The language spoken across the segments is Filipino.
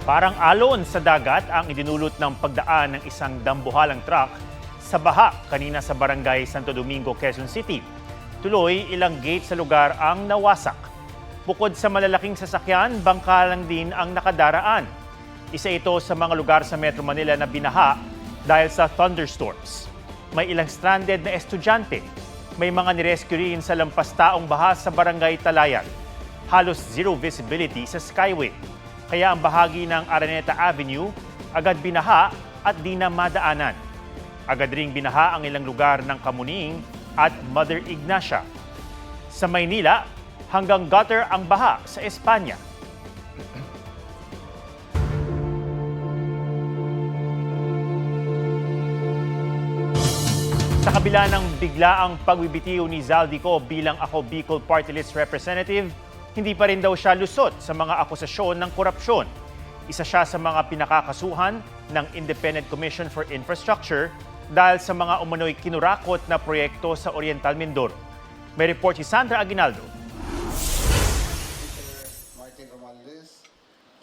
Parang alon sa dagat ang idinulot ng pagdaan ng isang dambuhalang truck sa baha kanina sa barangay Santo Domingo, Quezon City. Tuloy, ilang gate sa lugar ang nawasak. Bukod sa malalaking sasakyan, bangkalang din ang nakadaraan. Isa ito sa mga lugar sa Metro Manila na binaha dahil sa thunderstorms. May ilang stranded na estudyante. May mga nirescue rin sa lampastaong baha sa barangay Talayan. Halos zero visibility sa skyway. Kaya ang bahagi ng Araneta Avenue agad binaha at di na madaanan. Agad ring binaha ang ilang lugar ng Kamuning at Mother Ignacia. Sa Maynila, hanggang gutter ang baha sa Espanya. Sa kabila ng biglaang pagbibitiw ni Zaldico bilang Ako Bicol Party List Representative, hindi pa rin daw siya lusot sa mga akusasyon ng korupsyon. Isa siya sa mga pinakakasuhan ng Independent Commission for Infrastructure dahil sa mga umano'y kinurakot na proyekto sa Oriental Mindoro. May report si Sandra Aguinaldo.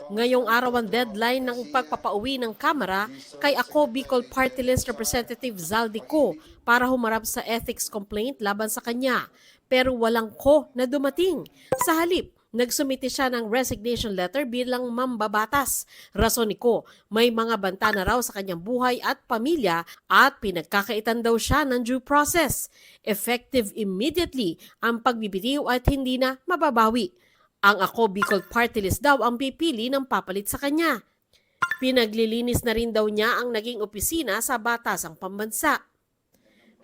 Ngayong araw ang deadline ng pagpapauwi ng Kamara kay Ako Bicol Party List Representative Zaldico para humarap sa ethics complaint laban sa kanya. Pero walang ko na dumating. Sa halip, nagsumite siya ng resignation letter bilang mambabatas. Rason ni Ko, may mga banta na raw sa kanyang buhay at pamilya at pinagkakaitan daw siya ng due process. Effective immediately ang pagbibitiw at hindi na mababawi. Ang Ako Bicol Party List daw ang pipili ng papalit sa kanya. Pinaglilinis na rin daw niya ang naging opisina sa Batasang Pambansa.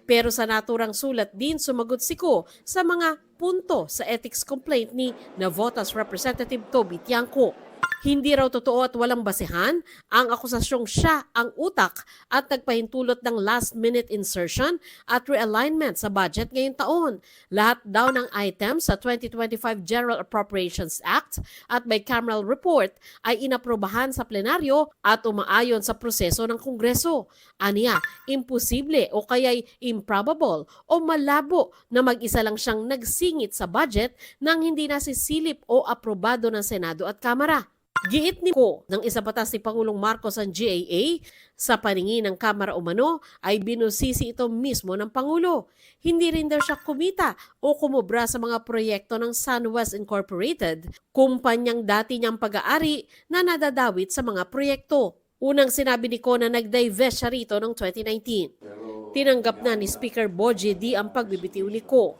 Pero sa naturang sulat din sumagot si Ko sa mga punto sa ethics complaint ni Navotas Representative Toby Tiangco. Hindi raw totoo at walang basehan ang akusasyong siya ang utak at nagpahintulot ng last-minute insertion at realignment sa budget ngayong taon. Lahat daw ng items sa 2025 General Appropriations Act at bicameral report ay inaprobahan sa plenaryo at umaayon sa proseso ng Kongreso. Aniya, imposible o kaya'y improbable o malabo na mag-isa lang siyang nagsingit sa budget nang hindi nasisilip o aprobado ng Senado at Kamara. Giit ni Ko ng isa batas ni Pangulong Marcos ang GAA, sa paningin ng Kamara umano ay binusisi ito mismo ng Pangulo. Hindi rin daw siya kumita o kumubra sa mga proyekto ng SunWest Incorporated, kumpanyang dati niyang pag-aari na nadadawit sa mga proyekto. Unang sinabi ni Ko na nag-divest siya rito noong 2019. Tinanggap na ni Speaker Bogie D ang pagbibitiw ni Ko.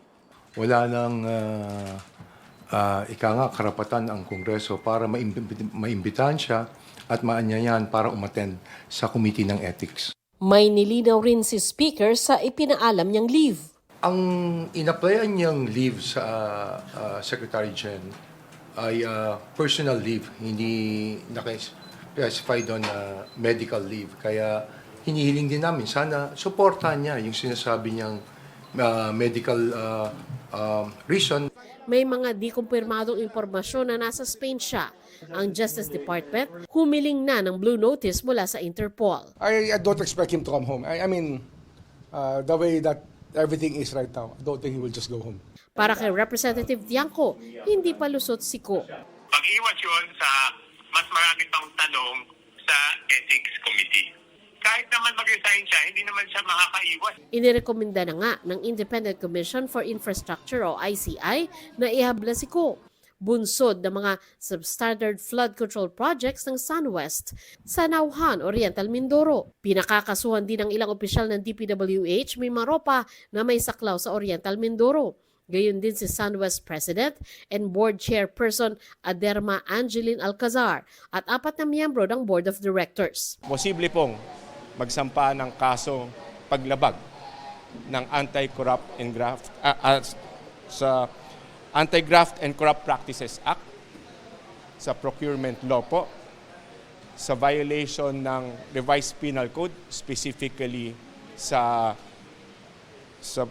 Wala nang karapatan ang Kongreso para maimbitahan siya at maanyayan para umattend sa Committee ng Ethics. May nilinaw rin si Speaker sa ipinaalam niyang leave. Ang in-applyan niyang leave sa Secretary Gen ay personal leave, hindi naka-specify doon na medical leave. Kaya hinihiling din namin, sana suportahan niya yung sinasabi niyang medical reason. May mga di kumpirmadong impormasyon na nasa Spain siya. Ang Justice Department humiling na ng blue notice mula sa Interpol. I don't expect him to come home. I mean, the way that everything is right now, I don't think he will just go home. Para kay Representative Tiangco, hindi pa lusot si Ko. Pag-iwas yun sa mas marami pang tanong sa Ethics Committee. Kahit naman mag-resign siya, hindi naman siya makakaiwas. Inirekomenda na nga ng Independent Commission for Infrastructure o ICI na ihabla si Ko. Bunsod ng mga substandard flood control projects ng SunWest sa Nauhan, Oriental Mindoro. Pinakakasuhan din ng ilang opisyal ng DPWH may maropa na may saklaw sa Oriental Mindoro. Gayon din si SunWest President and Board Chairperson Aderma Angeline Alcazar at 4 na miyembro ng Board of Directors. Posible pong magsampa ng kaso paglabag ng Anti-Corrupt and Graft sa Anti-Graft and Corrupt Practices Act, sa procurement law po, sa violation ng revised penal code, specifically sa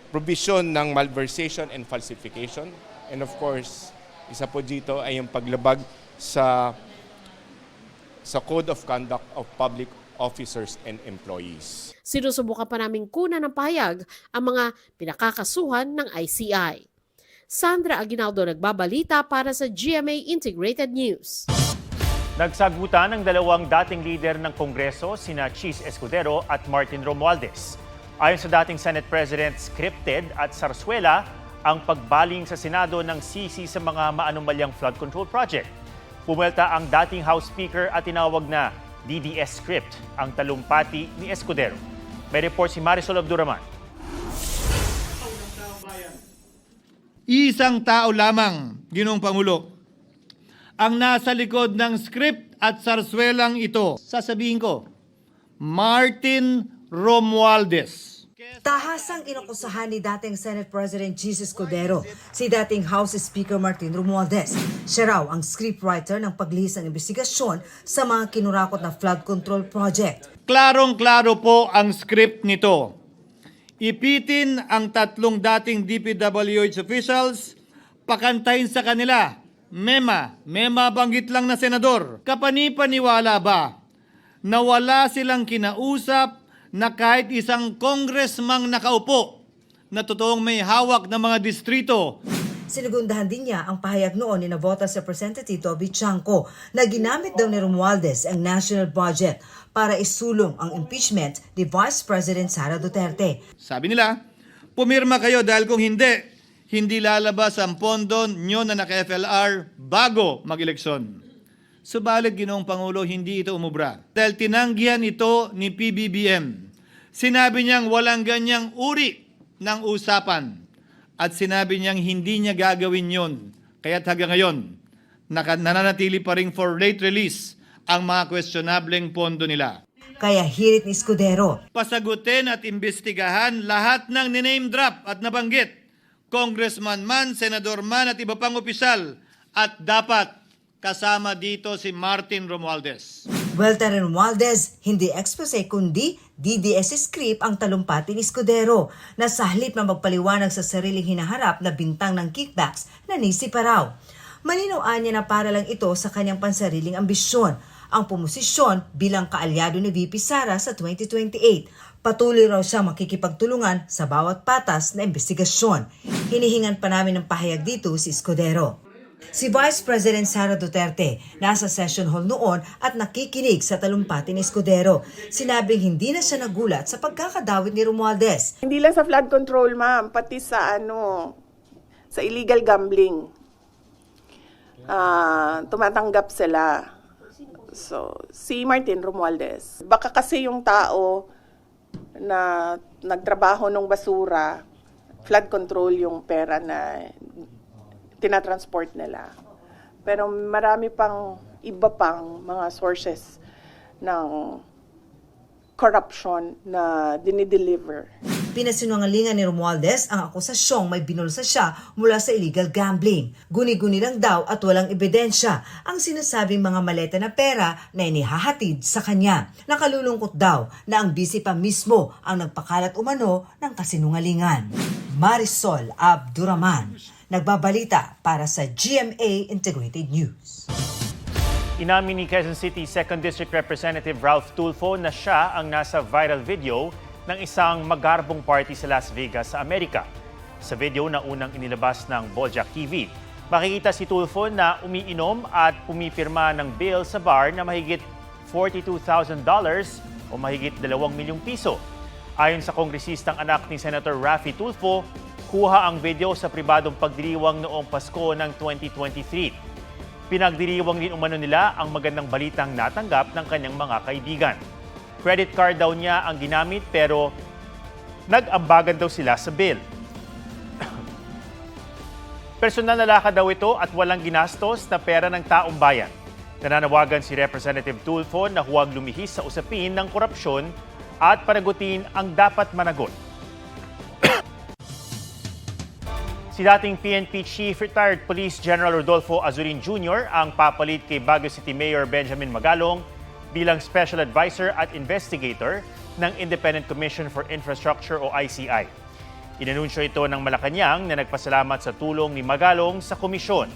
provision ng malversation and falsification, and of course, isa po dito ay yung paglabag sa Code of Conduct of Public Officers and Employees. Sinusubukan pa namin kunan ng pahayag ang mga pinakakasuhan ng ICI. Sandra Aguinaldo nagbabalita para sa GMA Integrated News. Nagsagutan ng dalawang dating leader ng Kongreso, sina Chis Escudero at Martin Romualdez. Ayon sa dating Senate President, scripted at sarsuela ang pagbaling sa Senado ng sisi sa mga maanumalyang flood control project. Pumelta ang dating House Speaker at tinawag na DDS script ang talumpati ni Escudero. May report si Marisol Abduraman. Isang tao lamang, Ginoong Pangulo, ang nasa likod ng script at sarswelang ito. Sasabihin ko, Martin Romualdez. Tahasang inakusahan ni dating Senate President Jesus Escudero si dating House Speaker Martin Romualdez. Siya raw ang scriptwriter ng paglihis ng investigasyon sa mga kinurakot na flood control project. Klarong-klaro po ang script nito. Ipitin ang tatlong dating DPWH officials, pakantahin sa kanila. Mema banggit lang na senador. Kapani-paniwala ba na wala silang kinausap na kahit isang congressman nakaupo na totoong may hawak ng mga distrito? Sinigundahan din niya ang pahayag noon ni Navotas Representative Toby Chanco na ginamit daw ni Romualdez ang national budget para isulong ang impeachment ni Vice President Sara Duterte. Sabi nila, pumirma kayo dahil kung hindi lalabas ang pondo nyo na naka-FLR bago mag-eleksyon. Subalit, Ginoong Pangulo, hindi ito umubra. Dahil tinanggihan ito ni PBBM. Sinabi niyang walang ganyang uri ng usapan. At sinabi niyang hindi niya gagawin yon. Kaya't hanggang ngayon, nananatili pa rin for late release ang mga questionableng pondo nila. Kaya hirit ni Escudero. Pasagutin at imbestigahan lahat ng niname drop at nabanggit. Congressman man, senador man at iba pang opisyal. At dapat kasama dito si Martin Romualdez. Welter Romualdez, hindi expose kundi DDS script ang talumpati ni Escudero na sa halip na magpaliwanag sa sariling hinaharap na bintang ng kickbacks na nisi pa raw. Maninawaan niya na para lang ito sa kanyang pansariling ambisyon, ang pumosisyon bilang kaalyado ni VP Sara sa 2028. Patuloy raw siyang makikipagtulungan sa bawat patas na investigasyon. Hinihingan pa namin ng pahayag dito si Escudero. Si Vice President Sara Duterte nasa session hall noon at nakikinig sa talumpati ni Escudero. Sinabing hindi na siya nagulat sa pagkakadawit ni Romualdez. Hindi lang sa flood control, ma'am, pati sa sa illegal gambling. Tumatanggap sila. So, si Martin Romualdez. Baka kasi yung tao na nagtrabaho ng basura, flood control yung pera na tinatransport nila. Pero marami pang iba pang mga sources ng corruption na dinideliver. Pinasinungalingan ni Romualdez ang akusasyong may binulsa siya mula sa illegal gambling. Guni-guni lang daw at walang ebidensya ang sinasabing mga maleta na pera na inihahatid sa kanya. Nakalulungkot daw na ang bisi pa mismo ang nagpakalat umano ng kasinungalingan. Marisol Abduraman, nagbabalita para sa GMA Integrated News. Inamin ni Quezon City 2nd District Representative Ralph Tulfo na siya ang nasa viral video ng isang magarbong party sa Las Vegas sa Amerika. Sa video na unang inilabas ng Bojack TV, makikita si Tulfo na umiinom at pumipirma ng bill sa bar na mahigit $42,000 o mahigit 2 milyong piso. Ayon sa kongresistang anak ni Senator Raffy Tulfo, kuha ang video sa pribadong pagdiriwang noong Pasko ng 2023. Pinagdiriwang din umano nila ang magandang balitang natanggap ng kanyang mga kaibigan. Credit card daw niya ang ginamit pero nag-ambagan daw sila sa bill. Personal na lakad daw ito at walang ginastos na pera ng taong bayan. Nananawagan si Representative Tulfo na huwag lumihis sa usapin ng korupsyon at panagutin ang dapat managot. Si dating PNP Chief Retired Police General Rodolfo Azurin Jr. ang papalit kay Baguio City Mayor Benjamin Magalong bilang Special Advisor at Investigator ng Independent Commission for Infrastructure o ICI. Inanunsyo ito ng Malacanang na nagpasalamat sa tulong ni Magalong sa komisyon.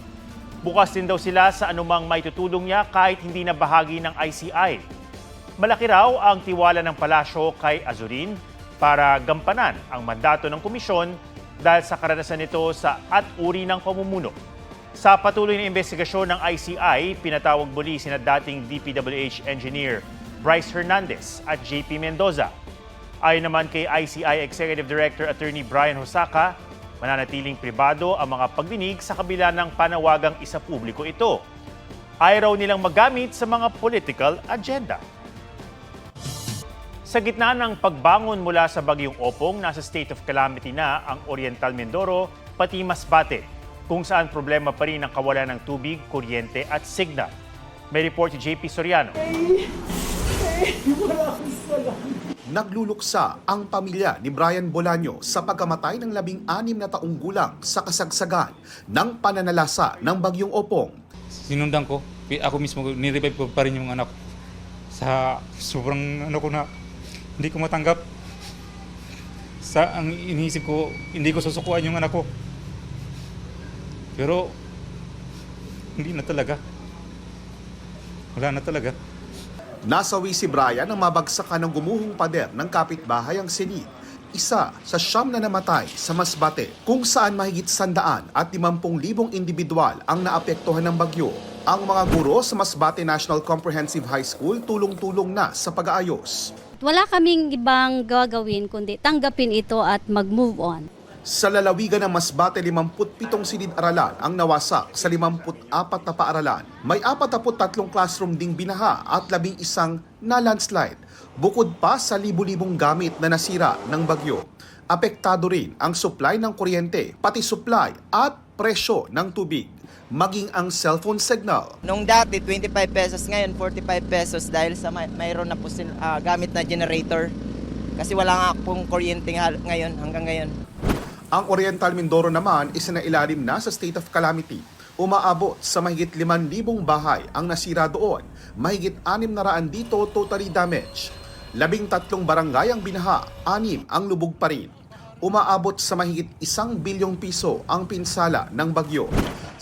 Bukas din daw sila sa anumang maitutulong niya kahit hindi na bahagi ng ICI. Malaki raw ang tiwala ng palasyo kay Azurin para gampanan ang mandato ng komisyon dahil sa karanasan nito sa at uri ng pamumuno. Sa patuloy na investigasyon ng ICI, pinatawag muli sina dating DPWH engineer Bryce Hernandez at JP Mendoza. Ayon naman kay ICI Executive Director Attorney Brian Hosaka, mananatiling pribado ang mga pagdinig sa kabila ng panawagang isa publiko ito. Ayaw raw nilang magamit sa mga political agenda. Sa gitna ng pagbangon mula sa Bagyong Opong, nasa state of calamity na ang Oriental Mindoro pati Masbate, kung saan problema pa rin ang kawalan ng tubig, kuryente at signal. May report si JP Soriano. Nagluluksa ang pamilya ni Brian Bolaño sa pagkamatay ng 16 na taong gulang sa kasagsagan ng pananalasa ng Bagyong Opong. Sinundan ko, ako mismo ni-revive ko pa rin yung anak ko. Sa sobrang ko na hindi ko matanggap. Sa ang iniisip ko, hindi ko susukuan yung anak ko. Pero hindi na talaga. Wala na talaga. Nasawi si Brian nang mabagsakan ng gumuhong pader ng kapitbahay ang sinid. Isa sa 9 na namatay sa Masbate, kung saan mahigit 150,000 individual ang naapektuhan ng bagyo. Ang mga guro sa Masbate National Comprehensive High School tulong-tulong na sa pag-aayos. Wala kaming ibang gagawin kundi tanggapin ito at mag-move on. Sa lalawigan ng Masbate, 57 silid-aralan ang nawasak sa 54 na paaralan. May 43 classroom ding binaha at 11 na landslide. Bukod pa sa libu-libong gamit na nasira ng bagyo. Apektado rin ang supply ng kuryente, pati supply at presyo ng tubig, maging ang cellphone signal. Nung dati, 25 pesos, ngayon 45 pesos dahil sa mayroon na po gamit na generator. Kasi wala nga pong kuryente ngayon, hanggang ngayon. Ang Oriental Mindoro naman isinailalim na sa state of calamity. Umaabot sa mahigit 5,000 bahay ang nasira doon. Mahigit 600 dito totally damaged. 13 barangay ang binaha, 6 ang lubog pa rin. Umaabot sa mahigit 1 bilyong piso ang pinsala ng bagyo.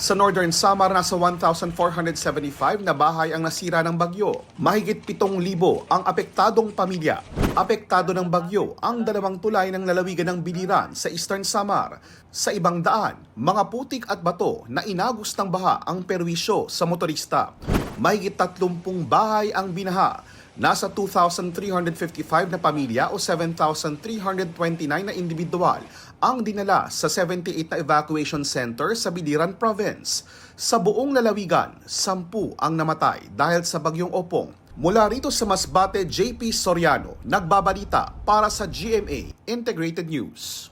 Sa Northern Samar, nasa 1,475 na bahay ang nasira ng bagyo. Mahigit 7,000 ang apektadong pamilya. Apektado ng bagyo ang 2 tulay ng lalawigan ng Biliran sa Eastern Samar. Sa ibang daan, mga putik at bato na inagos ng baha ang perwisyo sa motorista. Mahigit 30 bahay ang binaha. Nasa 2,355 na pamilya o 7,329 na individual ang dinala sa 78 na evacuation center sa Biliran Province. Sa buong lalawigan, 10 ang namatay dahil sa Bagyong Opong. Mula rito sa Masbate, JP Soriano, nagbabalita para sa GMA Integrated News.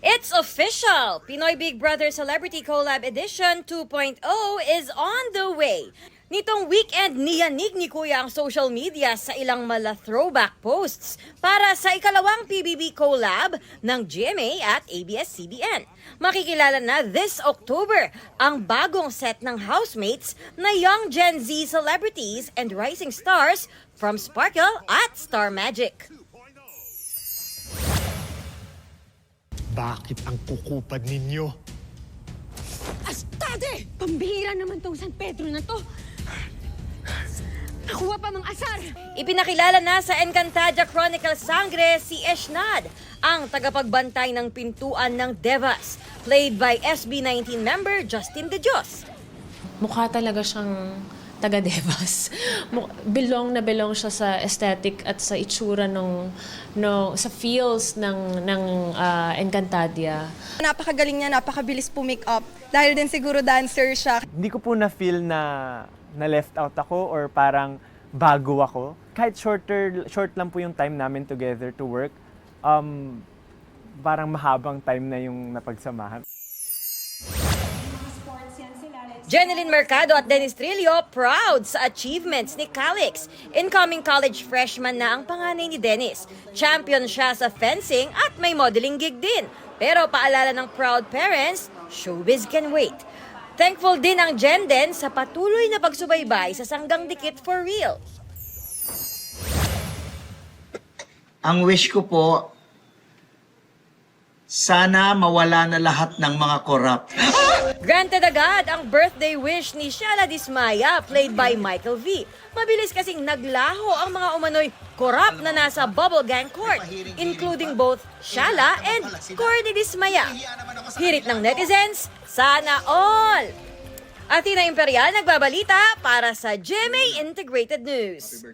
It's official! Pinoy Big Brother Celebrity Collab Edition 2.0 is on the way. Nitong weekend, niyanig ni Kuya ang social media sa ilang mala throwback posts para sa ikalawang PBB collab ng GMA at ABS-CBN. Makikilala na this October ang bagong set ng housemates na young Gen Z celebrities and rising stars from Sparkle at Star Magic. Bakit ang kukupad ninyo? Astade! Pambihira naman tong San Pedro na to. Nakuha pa mang asar. Ipinakilala na sa Encantadia Chronicle Sangre si Eshnad, ang tagapagbantay ng pintuan ng Devas, played by SB19 member Justin De Dios. Mukha talaga siyang taga-Devas. Belong na belong siya sa aesthetic at sa itsura sa feels ng Encantadia. Napakagaling niya, napakabilis po make up. Dahil din siguro dancer siya. Hindi ko po na-feel na left out ako or parang bago ako. Kahit short lang po yung time namin together to work, parang mahabang time na yung napagsamahan. Jeneline Mercado at Dennis Trillo proud sa achievements ni Calix. Incoming college freshman na ang panganay ni Dennis. Champion siya sa fencing at may modeling gig din. Pero paalala ng proud parents, showbiz can wait. Thankful din ang Jenden sa patuloy na pagsubaybay sa Sanggang Dikit for Real. Ang wish ko po Sana mawala na lahat ng mga korap. Granted agad ang birthday wish ni Shala Dismaya, played by Michael V. Mabilis kasing naglaho ang mga umano'y korap na nasa Bubble Gang Court, including both Shala and Corny Dismaya. Hirit ng netizens, sana all! Athena Imperial nagbabalita para sa GMA Integrated News.